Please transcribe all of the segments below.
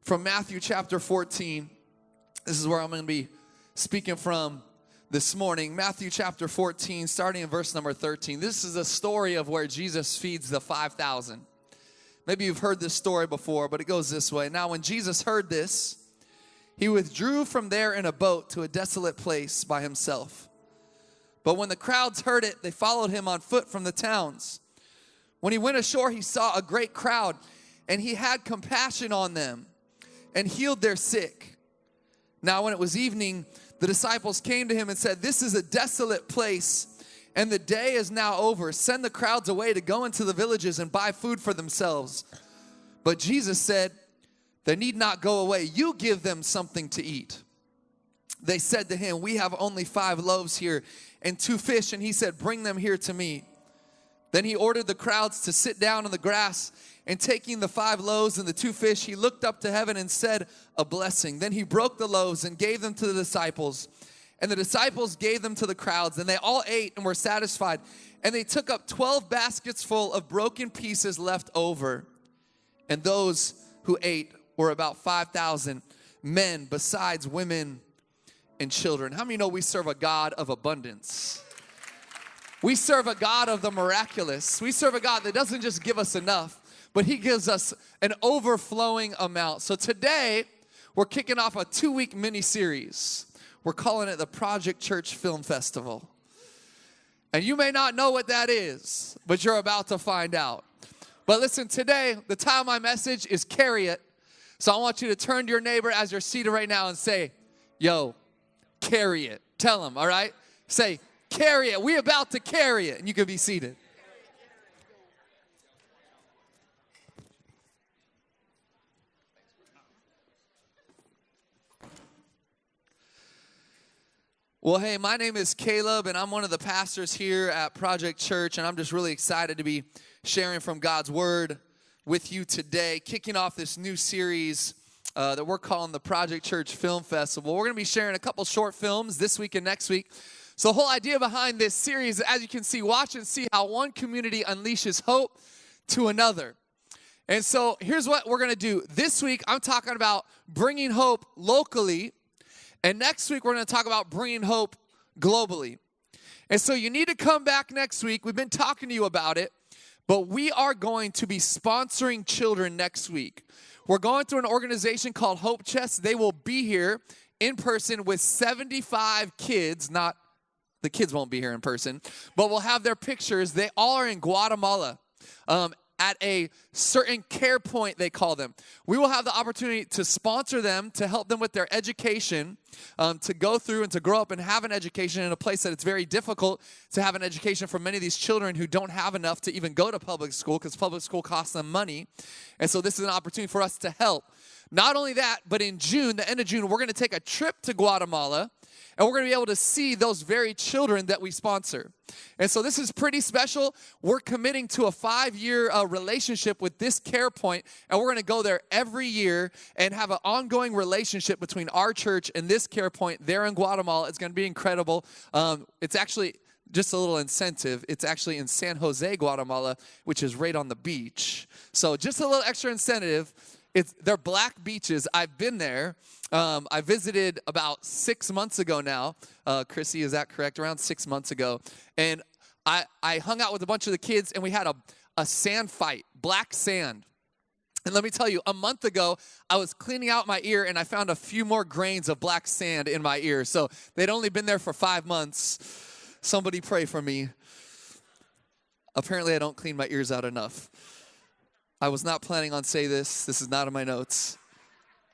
from Matthew chapter 14. This is where I'm going to be speaking from this morning. Matthew chapter 14, starting in verse number 13. This is a story of where Jesus feeds the 5,000. Maybe you've heard this story before, but it goes this way. Now, when Jesus heard this, he withdrew from there in a boat to a desolate place by himself. But when the crowds heard it, they followed him on foot from the towns. When he went ashore, he saw a great crowd, and he had compassion on them and healed their sick. Now, when it was evening, the disciples came to him and said, "This is a desolate place, and the day is now over. Send the crowds away to go into the villages and buy food for themselves." But Jesus said, "They need not go away. You give them something to eat." They said to him, "We have only 5 loaves here and 2 fish." And he said, "Bring them here to me." Then he ordered the crowds to sit down on the grass, and taking the 5 loaves and the 2 fish, he looked up to heaven and said a blessing. Then he broke the loaves and gave them to the disciples, and the disciples gave them to the crowds, and they all ate and were satisfied. And they took up 12 baskets full of broken pieces left over. And those who ate were about 5,000 men, besides women and children. How many know we serve a God of abundance? We serve a God of the miraculous. We serve a God that doesn't just give us enough, but he gives us an overflowing amount. So today, we're kicking off a 2-week mini-series. We're calling it the Project Church Film Festival. And you may not know what that is, but you're about to find out. But listen, today, the title of my message is Carry It. So I want you to turn to your neighbor as you're seated right now and say, "Yo, carry it." Tell them, all right? Say, "Carry it. We're about to carry it." And you can be seated. Well, hey, my name is Caleb, and I'm one of the pastors here at Project Church, and I'm just really excited to be sharing from God's Word with you today, kicking off this new series that we're calling the Project Church Film Festival. We're going to be sharing a couple short films this week and next week. So the whole idea behind this series, as you can see, watch and see how one community unleashes hope to another. And so here's what we're going to do. This week, I'm talking about bringing hope locally. And next week, we're going to talk about bringing hope globally. And so you need to come back next week. We've been talking to you about it. But we are going to be sponsoring children next week. We're going through an organization called Hope Chest. They will be here in person with 75 kids. Not, the kids won't be here in person, but we'll have their pictures. They all are in Guatemala. At a certain care point, they call them. We will have the opportunity to sponsor them, to help them with their education, to go through and to grow up and have an education in a place that it's very difficult to have an education for many of these children who don't have enough to even go to public school, because public school costs them money. And so this is an opportunity for us to help. Not only that, but in June, the end of June, we're going to take a trip to Guatemala, and we're going to be able to see those very children that we sponsor. And so this is pretty special. We're committing to a 5-year relationship with this care point, and we're going to go there every year and have an ongoing relationship between our church and this care point there in Guatemala. It's going to be incredible. It's actually just a little incentive. It's actually in San Jose, Guatemala, which is right on the beach. So just a little extra incentive. They're black beaches. I've been there. I visited about 6 months ago now. Chrissy, is that correct? Around 6 months ago. And I hung out with a bunch of the kids, and we had a sand fight, black sand. And let me tell you, a month ago, I was cleaning out my ear, and I found a few more grains of black sand in my ear. So they'd only been there for 5 months. Somebody pray for me. Apparently, I don't clean my ears out enough. I was not planning on saying this. This is not in my notes.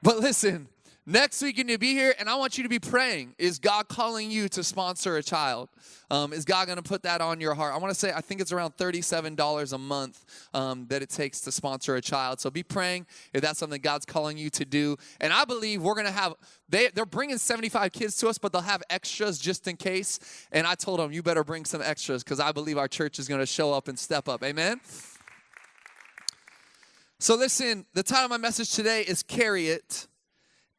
But listen, next week you need to be here, and I want you to be praying. Is God calling you to sponsor a child? Is God going to put that on your heart? I want to say I think it's around $37 a month that it takes to sponsor a child. So be praying if that's something God's calling you to do. And I believe we're going to have, they're bringing 75 kids to us, but they'll have extras just in case. And I told them, you better bring some extras, because I believe our church is going to show up and step up. Amen? So listen, the title of my message today is Carry It.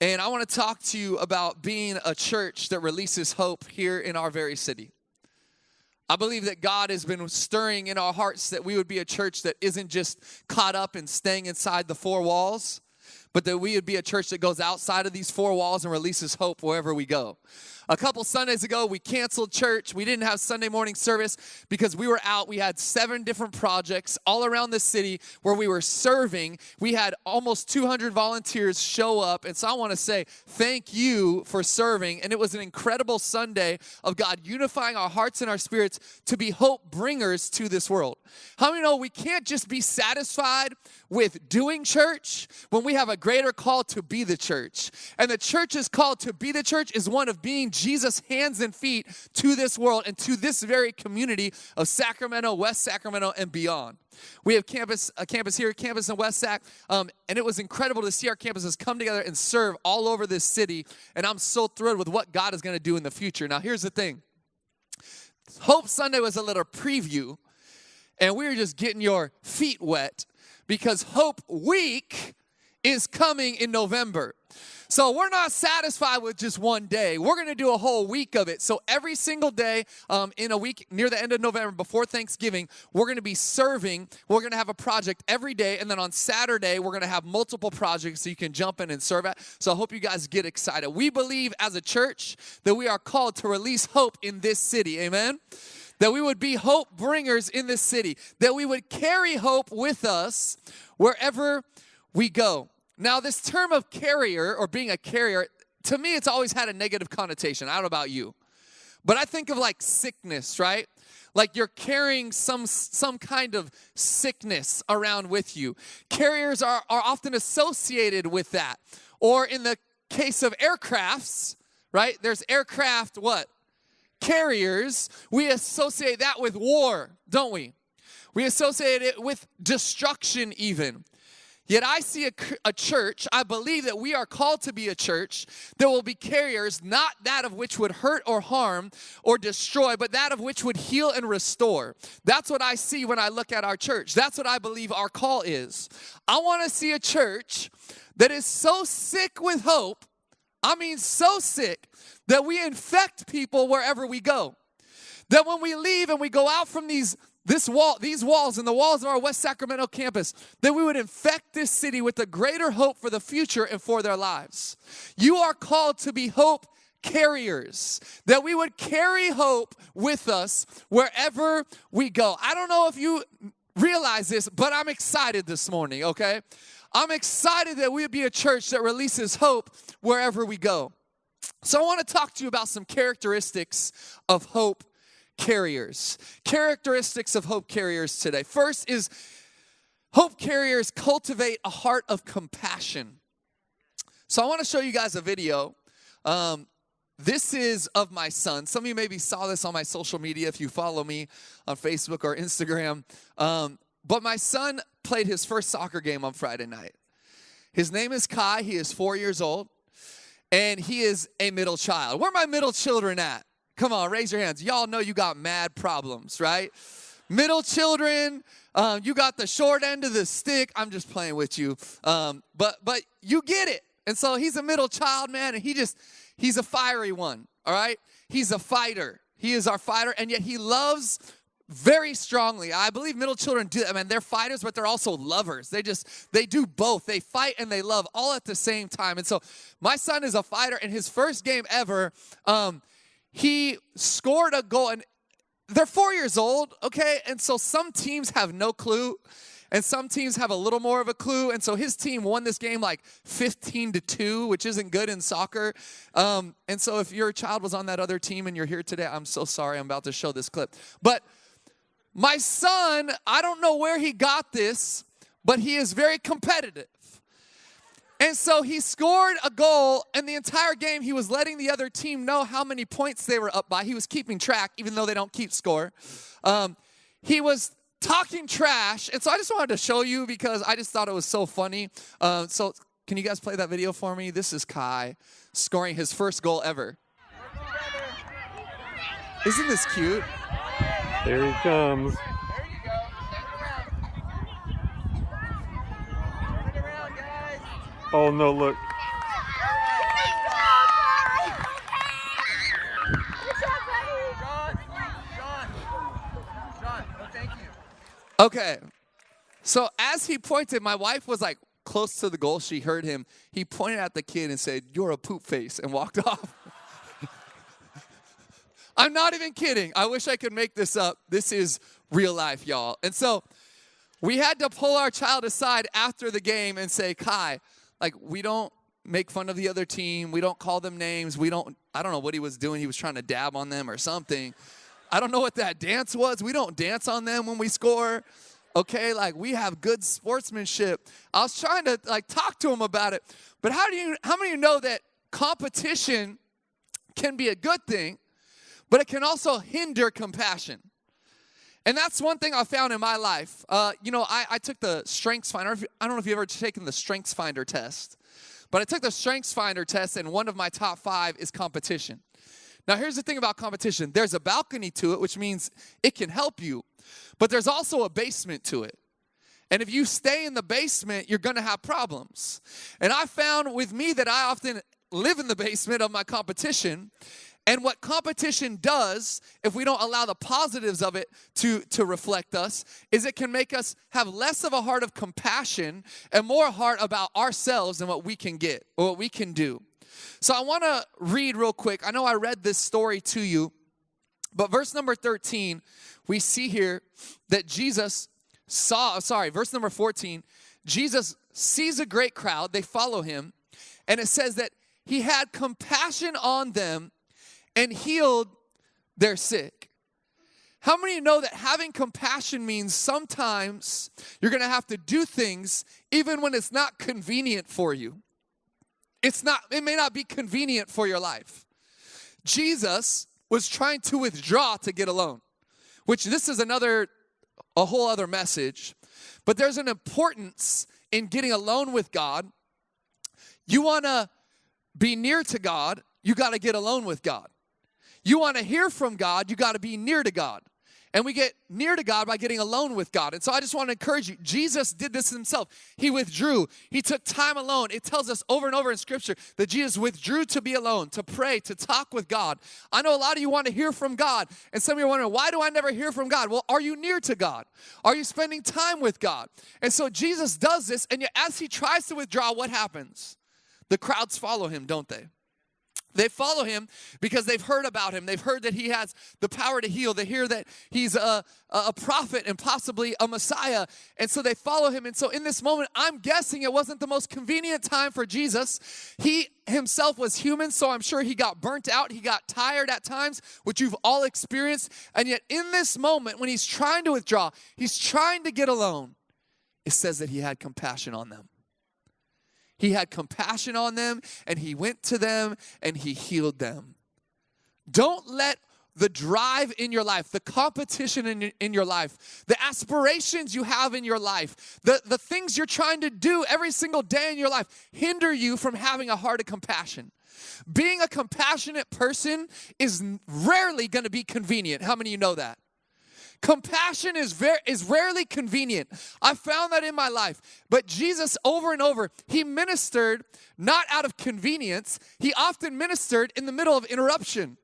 And I want to talk to you about being a church that releases hope here in our very city. I believe that God has been stirring in our hearts that we would be a church that isn't just caught up in staying inside the 4 walls, but that we would be a church that goes outside of these four walls and releases hope wherever we go. A couple Sundays ago, we canceled church. We didn't have Sunday morning service because we were out. We had 7 different projects all around the city where we were serving. We had almost 200 volunteers show up. And so I want to say thank you for serving. And it was an incredible Sunday of God unifying our hearts and our spirits to be hope bringers to this world. How many know we can't just be satisfied with doing church when we have a greater call to be the church? And the church's call to be the church is one of being Jesus' hands and feet to this world and to this very community of Sacramento, West Sacramento, and beyond. We have a campus here, campus in West Sac, and it was incredible to see our campuses come together and serve all over this city, and I'm so thrilled with what God is going to do in the future. Now, here's the thing. Hope Sunday was a little preview, and we were just getting your feet wet because Hope Week is coming in November. So we're not satisfied with just one day. We're going to do a whole week of it. So every single day in a week near the end of November before Thanksgiving, we're going to be serving. We're going to have a project every day. And then on Saturday, we're going to have multiple projects so you can jump in and serve at. So I hope you guys get excited. We believe as a church that we are called to release hope in this city. Amen? That we would be hope bringers in this city. That we would carry hope with us wherever we go. Now, this term of carrier or being a carrier, to me, it's always had a negative connotation. I don't know about you. But I think of like sickness, right? Like you're carrying some kind of sickness around with you. Carriers are often associated with that. Or in the case of aircrafts, right? There's aircraft, what? Carriers. We associate that with war, don't we? We associate it with destruction even. Yet I see a church, I believe that we are called to be a church that will be carriers, not that of which would hurt or harm or destroy, but that of which would heal and restore. That's what I see when I look at our church. That's what I believe our call is. I want to see a church that is so sick with hope, I mean so sick, that we infect people wherever we go. That when we leave and we go out from these walls and the walls of our West Sacramento campus, that we would infect this city with a greater hope for the future and for their lives. You are called to be hope carriers, that we would carry hope with us wherever we go. I don't know if you realize this, but I'm excited this morning, okay? I'm excited that we would be a church that releases hope wherever we go. So I want to talk to you about some characteristics of hope carriers. Characteristics of hope carriers today. First is hope carriers cultivate a heart of compassion. So I want to show you guys a video. This is of my son. Some of you maybe saw this on my social media if you follow me on Facebook or Instagram. But my son played his first soccer game on Friday night. His name is Kai. He is 4 years old. And he is a middle child. Where are my middle children at? Come on, raise your hands. Y'all know you got mad problems, right? Middle children, you got the short end of the stick. I'm just playing with you. But you get it. And so he's a middle child, man, and he's a fiery one, all right? He's a fighter. He is our fighter, and yet he loves very strongly. I believe middle children do that. I mean, they're fighters, but they're also lovers. They do both. They fight and they love all at the same time. And so my son is a fighter. In his first game ever, he scored a goal. And they're 4 years old, okay? And so some teams have no clue, and some teams have a little more of a clue. And so his team won this game like 15-2, which isn't good in soccer. And so if your child was on that other team and you're here today, I'm so sorry. I'm about to show this clip. But my son, I don't know where he got this, but he is very competitive. And so he scored a goal, and the entire game he was letting the other team know how many points they were up by. He was keeping track, even though they don't keep score. He was talking trash, and so I just wanted to show you because I just thought it was so funny. So can you guys play that video for me? This is Kai scoring his first goal ever. Isn't this cute? There he comes. There you go. Turn it around, guys. Oh no, look. John, no, thank you. Okay. So as he pointed, my wife was like, close to the goal, she heard him. He pointed at the kid and said, "You're a poop face," and walked off. I'm not even kidding. I wish I could make this up. This is real life, y'all. And so we had to pull our child aside after the game and say, "Kai, like, we don't make fun of the other team. We don't call them names. I don't know what he was doing. He was trying to dab on them or something. I don't know what that dance was. We don't dance on them when we score. Okay, like, we have good sportsmanship." I was trying to, like, talk to him about it. But how many of you know that competition can be a good thing, but it can also hinder compassion? And that's one thing I found in my life. I took the Strengths Finder. I don't know if you've ever taken the Strengths Finder test. But I took the Strengths Finder test, and one of my top 5 is competition. Now, here's the thing about competition. There's a balcony to it, which means it can help you. But there's also a basement to it. And if you stay in the basement, you're going to have problems. And I found with me that I often live in the basement of my competition. And what competition does, if we don't allow the positives of it to reflect us, is it can make us have less of a heart of compassion and more a heart about ourselves and what we can get or what we can do. So I want to read real quick. I know I read this story to you, but verse number 13, we see here that verse number 14, Jesus sees a great crowd. They follow him. And it says that he had compassion on them and healed their sick. How many of you know that having compassion means sometimes you're going to have to do things even when it's not convenient for you? It may not be convenient for your life. Jesus was trying to withdraw to get alone, which this is a whole other message. But there's an importance in getting alone with God. You want to be near to God, you got to get alone with God. You want to hear from God, you got to be near to God. And we get near to God by getting alone with God. And so I just want to encourage you. Jesus did this himself. He withdrew. He took time alone. It tells us over and over in Scripture that Jesus withdrew to be alone, to pray, to talk with God. I know a lot of you want to hear from God. And some of you are wondering, why do I never hear from God? Well, are you near to God? Are you spending time with God? And so Jesus does this. And yet as he tries to withdraw, what happens? The crowds follow him, don't they? They follow him because they've heard about him. They've heard that he has the power to heal. They hear that he's a prophet and possibly a Messiah. And so they follow him. And so in this moment, I'm guessing it wasn't the most convenient time for Jesus. He himself was human, so I'm sure he got burnt out. He got tired at times, which you've all experienced. And yet in this moment, when he's trying to withdraw, he's trying to get alone, it says that he had compassion on them. He had compassion on them, and he went to them, and he healed them. Don't let the drive in your life, the competition in your life, the aspirations you have in your life, the things you're trying to do every single day in your life hinder you from having a heart of compassion. Being a compassionate person is rarely going to be convenient. How many of you know that? Compassion is rarely convenient. I found that in my life. But Jesus, over and over, he ministered not out of convenience. He often ministered in the middle of interruption.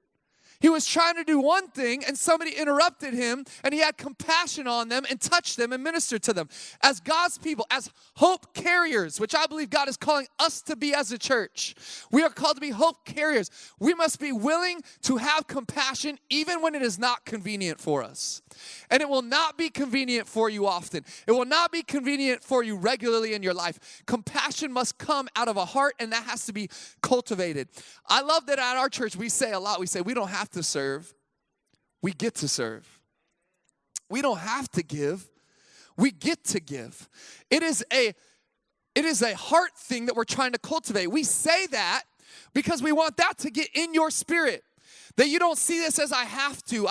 He was trying to do one thing, and somebody interrupted him, and he had compassion on them and touched them and ministered to them. As God's people, as hope carriers, which I believe God is calling us to be as a church, we are called to be hope carriers. We must be willing to have compassion even when it is not convenient for us. And it will not be convenient for you often. It will not be convenient for you regularly in your life. Compassion must come out of a heart, and that has to be cultivated. I love that at our church we say a lot. We say we don't have to serve, we get to serve. We don't have to give, we get to give. It is a heart thing that we're trying to cultivate. We say that because we want that to get in your spirit. That you don't see this as I have to.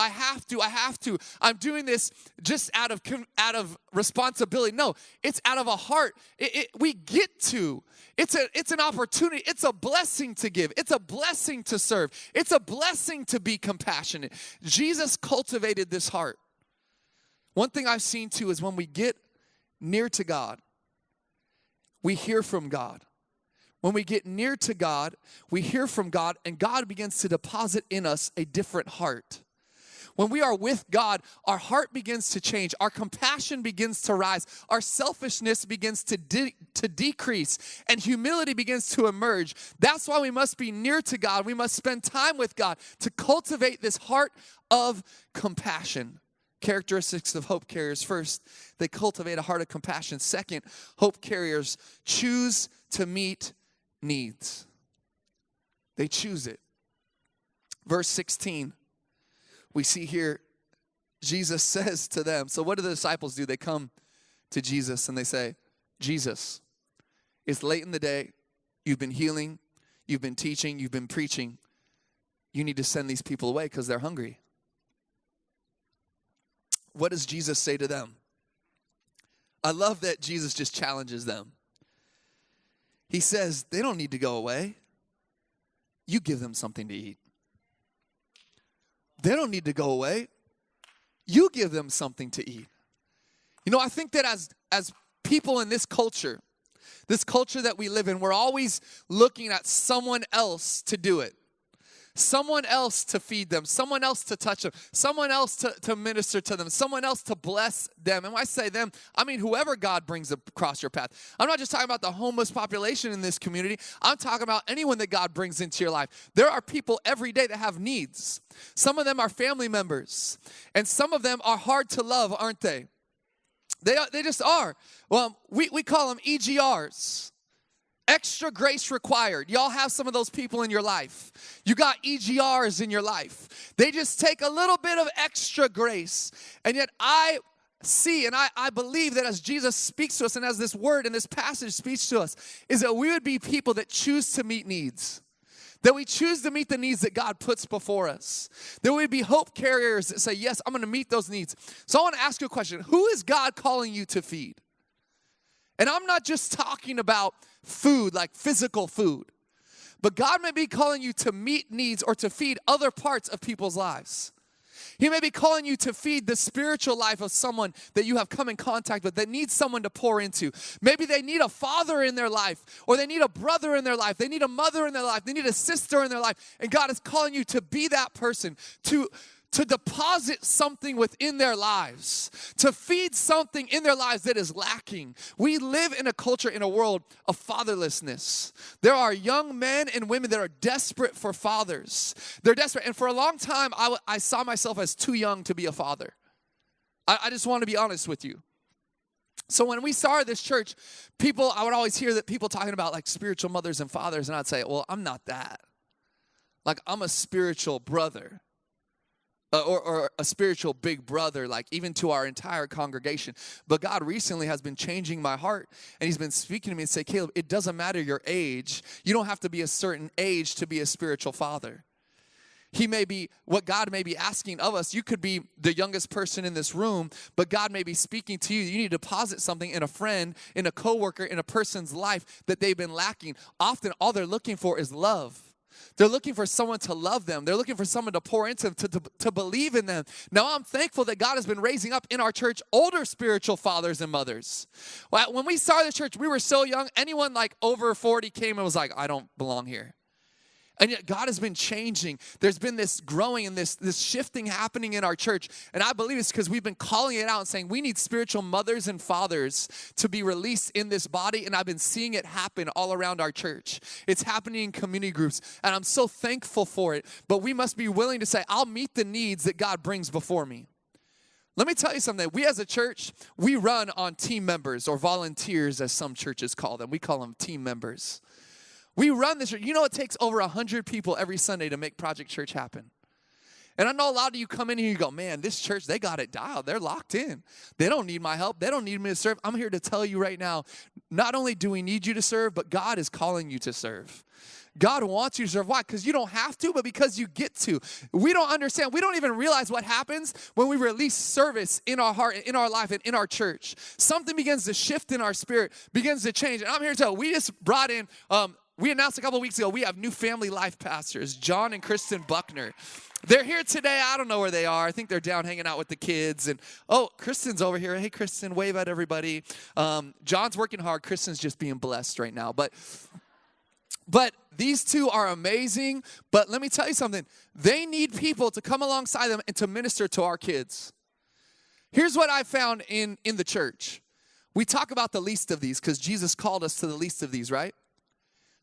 I'm doing this just out of responsibility. No, it's out of a heart. We get to. It's an opportunity. It's a blessing to give. It's a blessing to serve. It's a blessing to be compassionate. Jesus cultivated this heart. One thing I've seen too is when we get near to God, we hear from God. When we get near to God, we hear from God, and God begins to deposit in us a different heart. When we are with God, our heart begins to change. Our compassion begins to rise. Our selfishness begins to decrease. And humility begins to emerge. That's why we must be near to God. We must spend time with God to cultivate this heart of compassion. Characteristics of hope carriers. First, they cultivate a heart of compassion. Second, hope carriers choose to meet needs. They choose it. Verse 16, we see here, Jesus says to them, so what do the disciples do? They come to Jesus and they say, Jesus, it's late in the day. You've been healing. You've been teaching. You've been preaching. You need to send these people away because they're hungry. What does Jesus say to them? I love that Jesus just challenges them. He says, they don't need to go away. You give them something to eat. They don't need to go away. You give them something to eat. You know, I think that as people in this culture that we live in, we're always looking at someone else to do it. Someone else to feed them, someone else to touch them, someone else to minister to them, someone else to bless them. And when I say them, I mean whoever God brings across your path. I'm not just talking about the homeless population in this community. I'm talking about anyone that God brings into your life. There are people every day that have needs. Some of them are family members, and some of them are hard to love, aren't they? They just are. Well, we call them EGRs. Extra grace required. Y'all have some of those people in your life. You got EGRs in your life. They just take a little bit of extra grace. And yet I see and I believe that as Jesus speaks to us and as this word and this passage speaks to us, is that we would be people that choose to meet needs. That we choose to meet the needs that God puts before us. That we would be hope carriers that say, yes, I'm going to meet those needs. So I want to ask you a question. Who is God calling you to feed? And I'm not just talking about food, like physical food. But God may be calling you to meet needs or to feed other parts of people's lives. He may be calling you to feed the spiritual life of someone that you have come in contact with that needs someone to pour into. Maybe they need a father in their life, or they need a brother in their life. They need a mother in their life. They need a sister in their life. And God is calling you to be that person, to deposit something within their lives, to feed something in their lives that is lacking. We live in a culture, in a world of fatherlessness. There are young men and women that are desperate for fathers. They're desperate. And for a long time, I saw myself as too young to be a father. I just want to be honest with you. So when we started this church, I would always hear that people talking about like spiritual mothers and fathers, and I'd say, well, I'm not that. Like, I'm a spiritual brother. Or a spiritual big brother, like even to our entire congregation. But God recently has been changing my heart, and he's been speaking to me and say, Caleb, it doesn't matter your age. You don't have to be a certain age to be a spiritual father. What God may be asking of us, you could be the youngest person in this room, but God may be speaking to you. You need to deposit something in a friend, in a coworker, in a person's life that they've been lacking. Often all they're looking for is love. They're looking for someone to love them. They're looking for someone to pour into them, to believe in them. Now, I'm thankful that God has been raising up in our church older spiritual fathers and mothers. When we started the church, we were so young. Anyone like over 40 came and was like, I don't belong here. And yet God has been changing. There's been this growing and this shifting happening in our church. And I believe it's because we've been calling it out and saying we need spiritual mothers and fathers to be released in this body. And I've been seeing it happen all around our church. It's happening in community groups. And I'm so thankful for it. But we must be willing to say, I'll meet the needs that God brings before me. Let me tell you something. We as a church, we run on team members or volunteers, as some churches call them. We call them team members. We run this church. You know it takes over 100 people every Sunday to make Project Church happen. And I know a lot of you come in here and you go, man, this church, they got it dialed. They're locked in. They don't need my help. They don't need me to serve. I'm here to tell you right now, not only do we need you to serve, but God is calling you to serve. God wants you to serve. Why? Because you don't have to, but because you get to. We don't understand. We don't even realize what happens when we release service in our heart, in our life, and in our church. Something begins to shift in our spirit, begins to change. And I'm here to tell you, we just brought in, we announced a couple weeks ago, we have new family life pastors, John and Kristen Buckner. They're here today. I don't know where they are. I think they're down hanging out with the kids. And, oh, Kristen's over here. Hey, Kristen, wave at everybody. John's working hard. Kristen's just being blessed right now. But But these two are amazing. But let me tell you something. They need people to come alongside them and to minister to our kids. Here's what I found in the church. We talk about the least of these because Jesus called us to the least of these, right?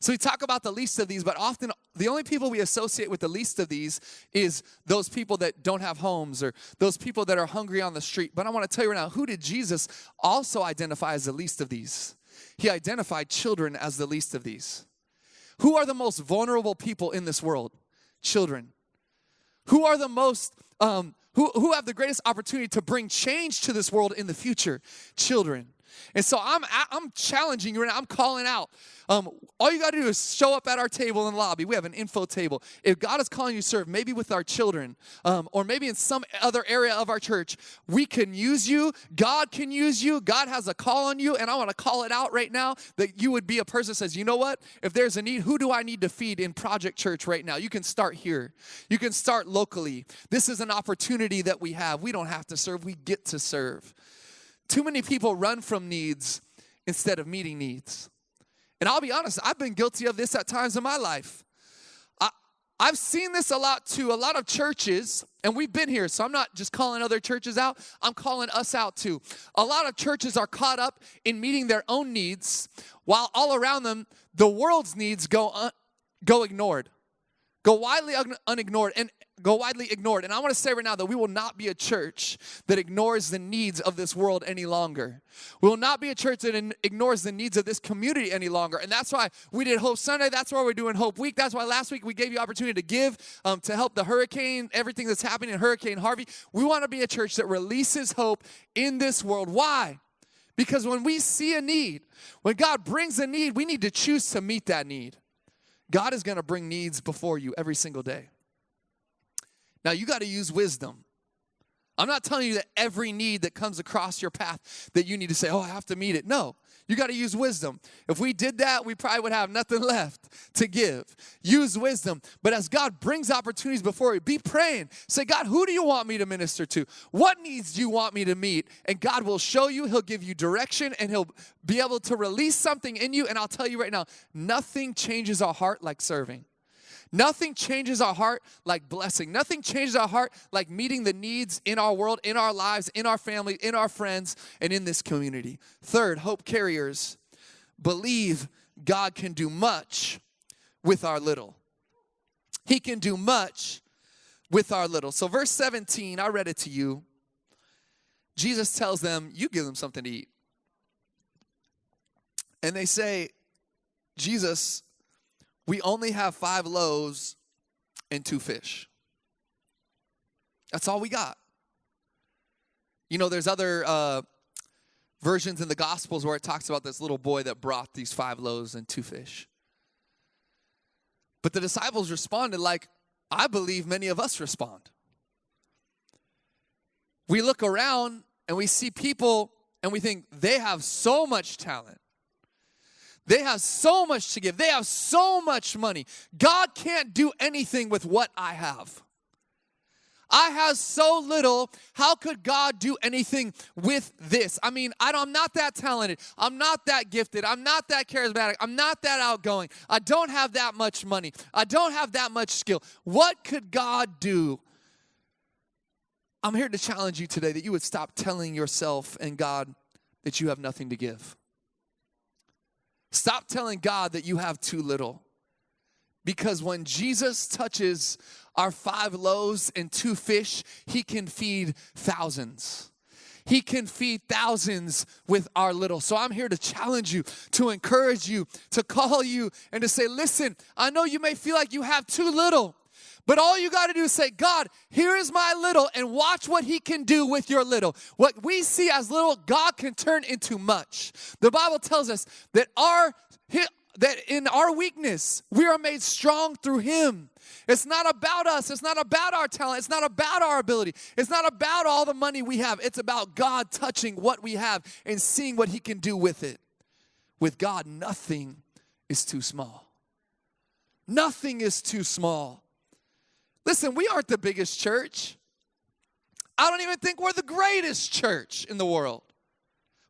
So we talk about the least of these, but often the only people we associate with the least of these is those people that don't have homes or those people that are hungry on the street. But I want to tell you right now, who did Jesus also identify as the least of these? He identified children as the least of these. Who are the most vulnerable people in this world? Children. Who are the most, who have the greatest opportunity to bring change to this world in the future? Children. And so I'm challenging you right now. I'm calling out. All you got to do is show up at our table in the lobby. We have an info table. If God is calling you to serve, maybe with our children, or maybe in some other area of our church, we can use you. God can use you. God has a call on you, and I want to call it out right now that you would be a person that says, you know what? If there's a need, who do I need to feed in Project Church right now? You can start here. You can start locally. This is an opportunity that we have. We don't have to serve. We get to serve. Too many people run from needs instead of meeting needs. And I'll be honest, I've been guilty of this at times in my life. I've seen this a lot too. A lot of churches, and we've been here, so I'm not just calling other churches out. I'm calling us out too. A lot of churches are caught up in meeting their own needs, while all around them, the world's needs go ignored. Go widely ignored. And I want to say right now that we will not be a church that ignores the needs of this world any longer. We will not be a church that ignores the needs of this community any longer. And that's why we did Hope Sunday. That's why we're doing Hope Week. That's why last week we gave you opportunity to give to help the hurricane, everything that's happening in Hurricane Harvey. We want to be a church that releases hope in this world. Why? Because when we see a need, when God brings a need, we need to choose to meet that need. God is going to bring needs before you every single day. Now, you got to use wisdom. I'm not telling you that every need that comes across your path that you need to say, oh, I have to meet it. No, you got to use wisdom. If we did that, we probably would have nothing left to give. Use wisdom. But as God brings opportunities before you, be praying. Say, God, who do you want me to minister to? What needs do you want me to meet? And God will show you. He'll give you direction, and he'll be able to release something in you. And I'll tell you right now, nothing changes our heart like serving. Nothing changes our heart like blessing. Nothing changes our heart like meeting the needs in our world, in our lives, in our family, in our friends, and in this community. Third, hope carriers believe God can do much with our little. He can do much with our little. So verse 17, I read it to you. Jesus tells them, you give them something to eat. And they say, Jesus, we only have 5 loaves and 2 fish. That's all we got. You know, there's other versions in the Gospels where it talks about this little boy that brought these 5 loaves and 2 fish. But the disciples responded like I believe many of us respond. We look around and we see people and we think they have so much talent. They have so much to give. They have so much money. God can't do anything with what I have. I have so little. How could God do anything with this? I mean, I'm not that talented. I'm not that gifted. I'm not that charismatic. I'm not that outgoing. I don't have that much money. I don't have that much skill. What could God do? I'm here to challenge you today that you would stop telling yourself and God that you have nothing to give. Stop telling God that you have too little. Because when Jesus touches our 5 loaves and 2 fish, he can feed thousands. He can feed thousands with our little. So I'm here to challenge you, to encourage you, to call you, and to say, listen, I know you may feel like you have too little. But all you got to do is say, God, here is my little, and watch what he can do with your little. What we see as little, God can turn into much. The Bible tells us that in our weakness, we are made strong through him. It's not about us. It's not about our talent. It's not about our ability. It's not about all the money we have. It's about God touching what we have and seeing what he can do with it. With God, nothing is too small. Nothing is too small. Listen, we aren't the biggest church. I don't even think we're the greatest church in the world.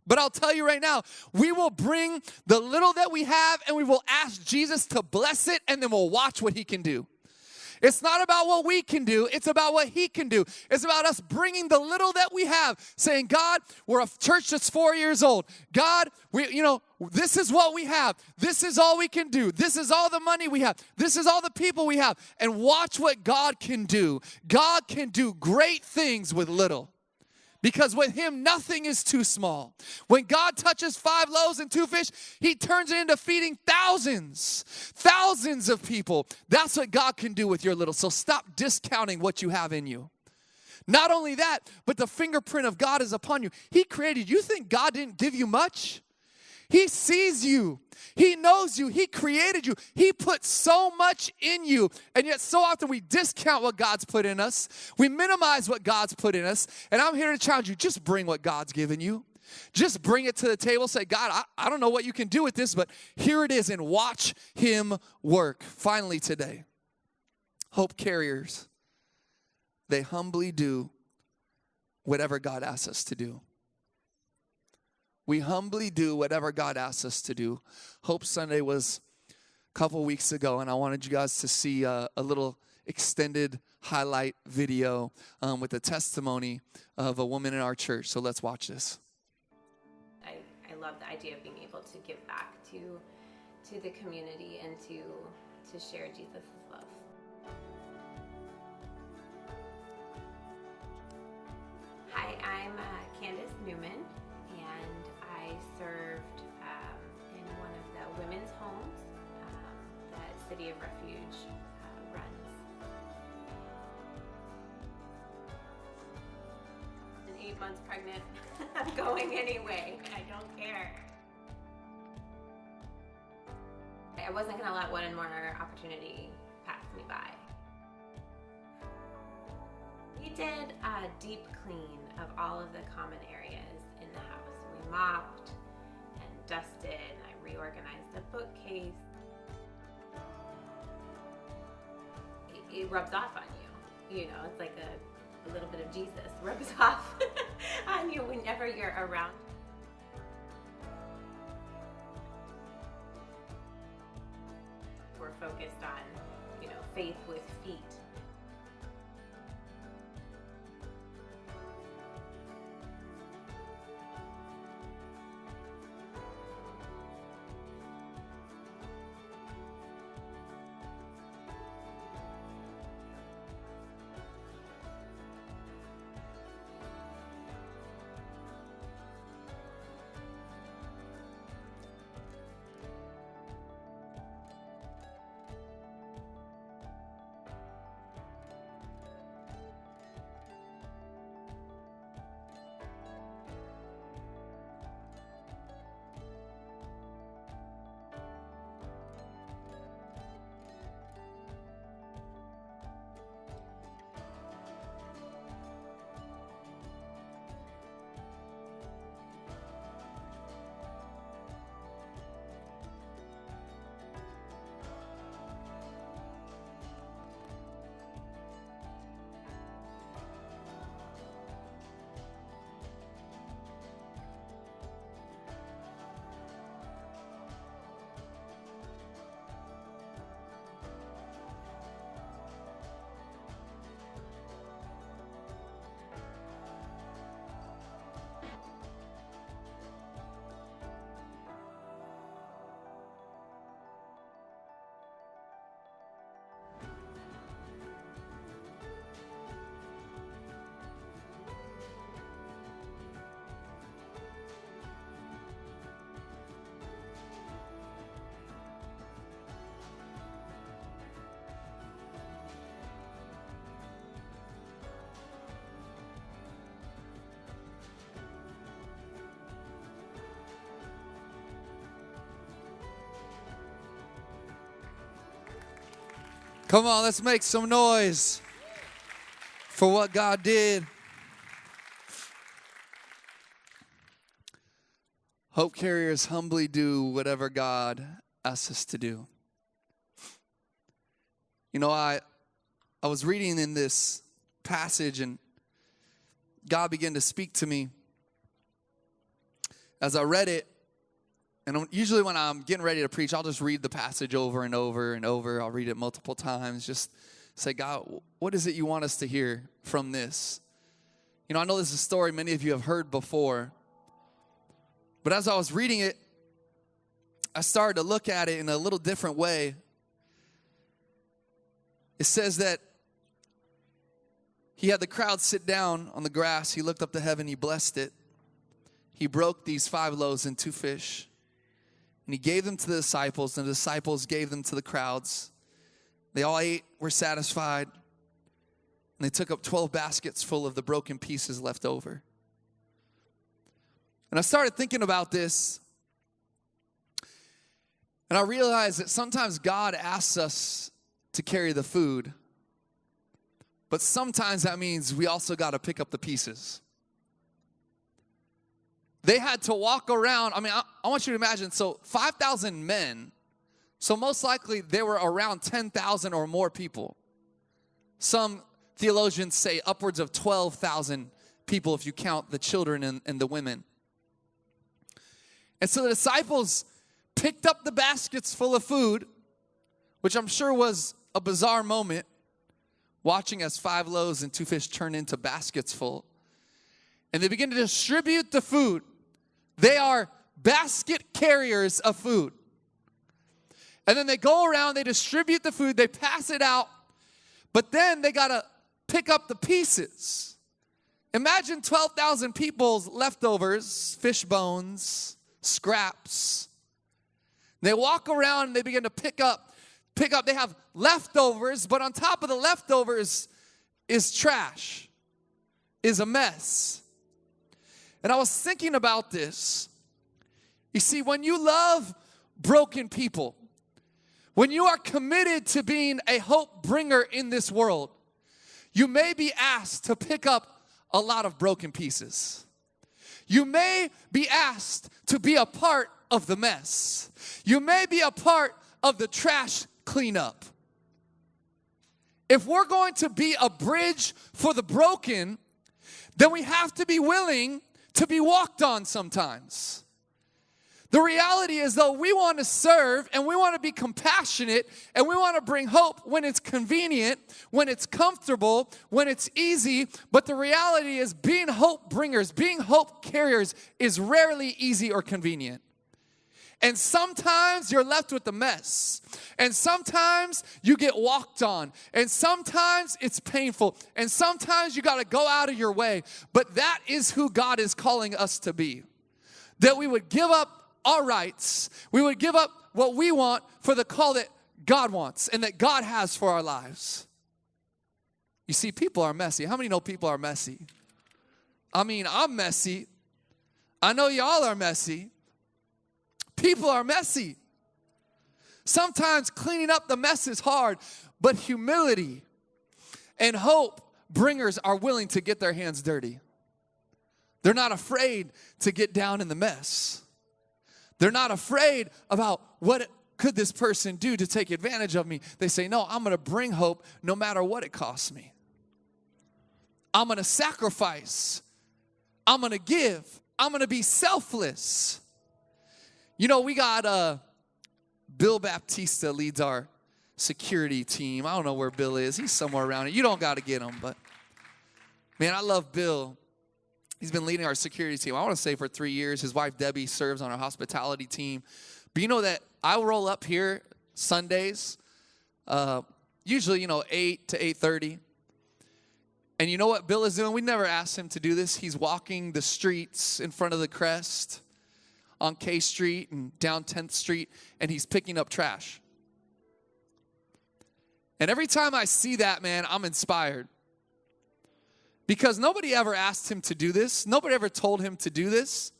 But I'll tell you right now, we will bring the little that we have and we will ask Jesus to bless it, and then we'll watch what he can do. It's not about what we can do. It's about what he can do. It's about us bringing the little that we have, saying, God, we're a church that's 4 years old. God, this is what we have. This is all we can do. This is all the money we have. This is all the people we have. And watch what God can do. God can do great things with little. Because with him, nothing is too small. When God touches 5 loaves and 2 fish, he turns it into feeding thousands of people. That's what God can do with your little. So stop discounting what you have in you. Not only that, but the fingerprint of God is upon you. He created you. You think God didn't give you much? He sees you. He knows you. He created you. He put so much in you. And yet so often we discount what God's put in us. We minimize what God's put in us. And I'm here to challenge you. Just bring what God's given you. Just bring it to the table. Say, God, I don't know what you can do with this, but here it is, and watch him work. Finally today, hope carriers, they humbly do whatever God asks us to do. We humbly do whatever God asks us to do. Hope Sunday was a couple weeks ago, and I wanted you guys to see a little extended highlight video with a testimony of a woman in our church. So let's watch this. I love the idea of being able to give back to the community and to share Jesus' love. Hi, I'm Candace Newman. I served in one of the women's homes that City of Refuge runs. I'm 8 months pregnant. I'm going anyway. I don't care. I wasn't going to let one more opportunity pass me by. We did a deep clean of all of the common areas in the house. We mopped and dusted, and I reorganized the bookcase. It rubs off on you. You know, it's like a little bit of Jesus rubs off on you whenever you're around. We're focused on, faith with feet. Come on, let's make some noise for what God did. Hope carriers humbly do whatever God asks us to do. You know, I was reading in this passage and God began to speak to me. as I read it, and usually when I'm getting ready to preach, I'll just read the passage over and over and over. I'll read it multiple times. Just say, God, what is it you want us to hear from this? You know, I know this is a story many of you have heard before. But as I was reading it, I started to look at it in a little different way. It says that he had the crowd sit down on the grass. He looked up to heaven. He blessed it. He broke these 5 loaves and 2 fish. And he gave them to the disciples, and the disciples gave them to the crowds. They all ate, were satisfied, and they took up 12 baskets full of the broken pieces left over. And I started thinking about this, and I realized that sometimes God asks us to carry the food, but sometimes that means we also got to pick up the pieces. They had to walk around. I mean, I want you to imagine, so 5,000 men, so most likely there were around 10,000 or more people. Some theologians say upwards of 12,000 people if you count the children and the women. And so the disciples picked up the baskets full of food, which I'm sure was a bizarre moment, watching as 5 loaves and 2 fish turn into baskets full. And they begin to distribute the food. They are basket carriers of food. And then they go around, they distribute the food, they pass it out, but then they got to pick up the pieces. Imagine 12,000 people's leftovers, fish bones, scraps. They walk around and they begin to pick up. They have leftovers, but on top of the leftovers is trash, is a mess. And I was thinking about this. You see, when you love broken people, when you are committed to being a hope bringer in this world, you may be asked to pick up a lot of broken pieces. You may be asked to be a part of the mess. You may be a part of the trash cleanup. If we're going to be a bridge for the broken, then we have to be willing to be walked on sometimes. The reality is, though, we want to serve and we want to be compassionate and we want to bring hope when it's convenient, when it's comfortable, when it's easy. But the reality is, being hope bringers, being hope carriers is rarely easy or convenient. And sometimes you're left with the mess. And sometimes you get walked on. And sometimes it's painful. And sometimes you got to go out of your way. But that is who God is calling us to be. That we would give up our rights. We would give up what we want for the call that God wants and that God has for our lives. You see, people are messy. How many know people are messy? I mean, I'm messy. I know y'all are messy. People are messy. Sometimes cleaning up the mess is hard, but humility and hope bringers are willing to get their hands dirty. They're not afraid to get down in the mess. They're not afraid about what could this person do to take advantage of me. They say, no, I'm going to bring hope no matter what it costs me. I'm going to sacrifice. I'm going to give. I'm going to be selfless. You know, we got Bill Baptista leads our security team. I don't know where Bill is. He's somewhere around it. You don't got to get him, but man, I love Bill. He's been leading our security team, I want to say, for 3 years. His wife, Debbie, serves on our hospitality team. But you know that I roll up here Sundays, usually, 8 to 8:30. And you know what Bill is doing? We never asked him to do this. He's walking the streets in front of the Crest on K Street and down 10th Street, and he's picking up trash. And every time I see that, man, I'm inspired. Because nobody ever asked him to do this. Nobody ever told him to do this.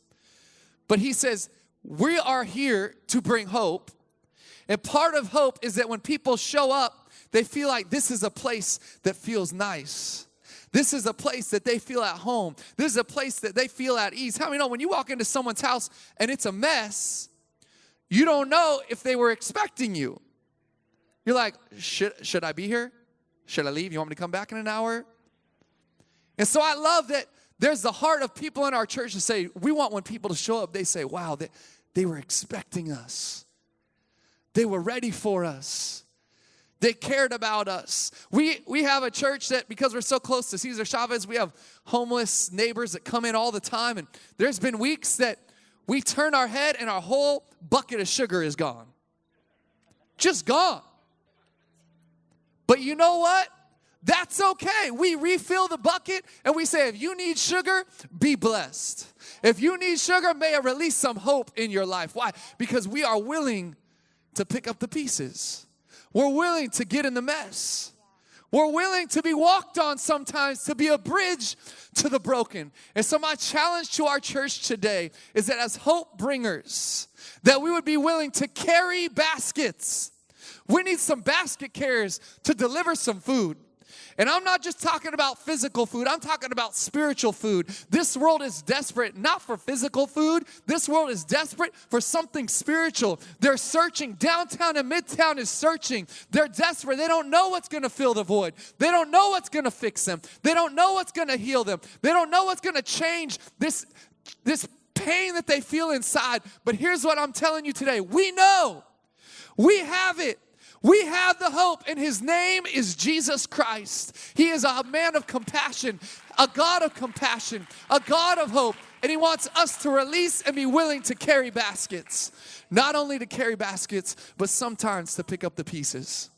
But he says, we are here to bring hope. And part of hope is that when people show up, they feel like this is a place that feels nice. This is a place that they feel at home. This is a place that they feel at ease. How many know when you walk into someone's house and it's a mess, you don't know if they were expecting you. You're like, should I be here? Should I leave? You want me to come back in an hour? And so I love that There's the heart of people in our church to say, we want when people to show up, they say, wow, they were expecting us. They were ready for us. They cared about us. We have a church that, because we're so close to Cesar Chavez, we have homeless neighbors that come in all the time. And there's been weeks that we turn our head and our whole bucket of sugar is gone. Just gone. But you know what? That's okay. We refill the bucket and we say, if you need sugar, be blessed. If you need sugar, may it release some hope in your life. Why? Because we are willing to pick up the pieces. We're willing to get in the mess. We're willing to be walked on sometimes, to be a bridge to the broken. And so my challenge to our church today is that as hope bringers, that we would be willing to carry baskets. We need some basket carriers to deliver some food. And I'm not just talking about physical food. I'm talking about spiritual food. This world is desperate, not for physical food. This world is desperate for something spiritual. They're searching. Downtown and Midtown is searching. They're desperate. They don't know what's going to fill the void. They don't know what's going to fix them. They don't know what's going to heal them. They don't know what's going to change this pain that they feel inside. But here's what I'm telling you today. We know. We have it. We have the hope, and his name is Jesus Christ. He is a man of compassion, a God of compassion, a God of hope. And he wants us to release and be willing to carry baskets. Not only to carry baskets, but sometimes to pick up the pieces.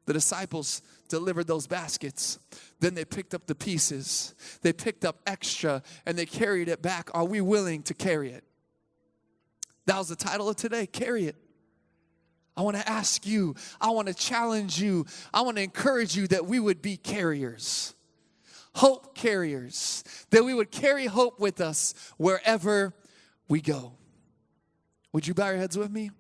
The disciples delivered those baskets. Then they picked up the pieces. They picked up extra, and they carried it back. Are we willing to carry it? That was the title of today, Carry It. I want to ask you, I want to challenge you, I want to encourage you that we would be carriers, hope carriers, that we would carry hope with us wherever we go. Would you bow your heads with me?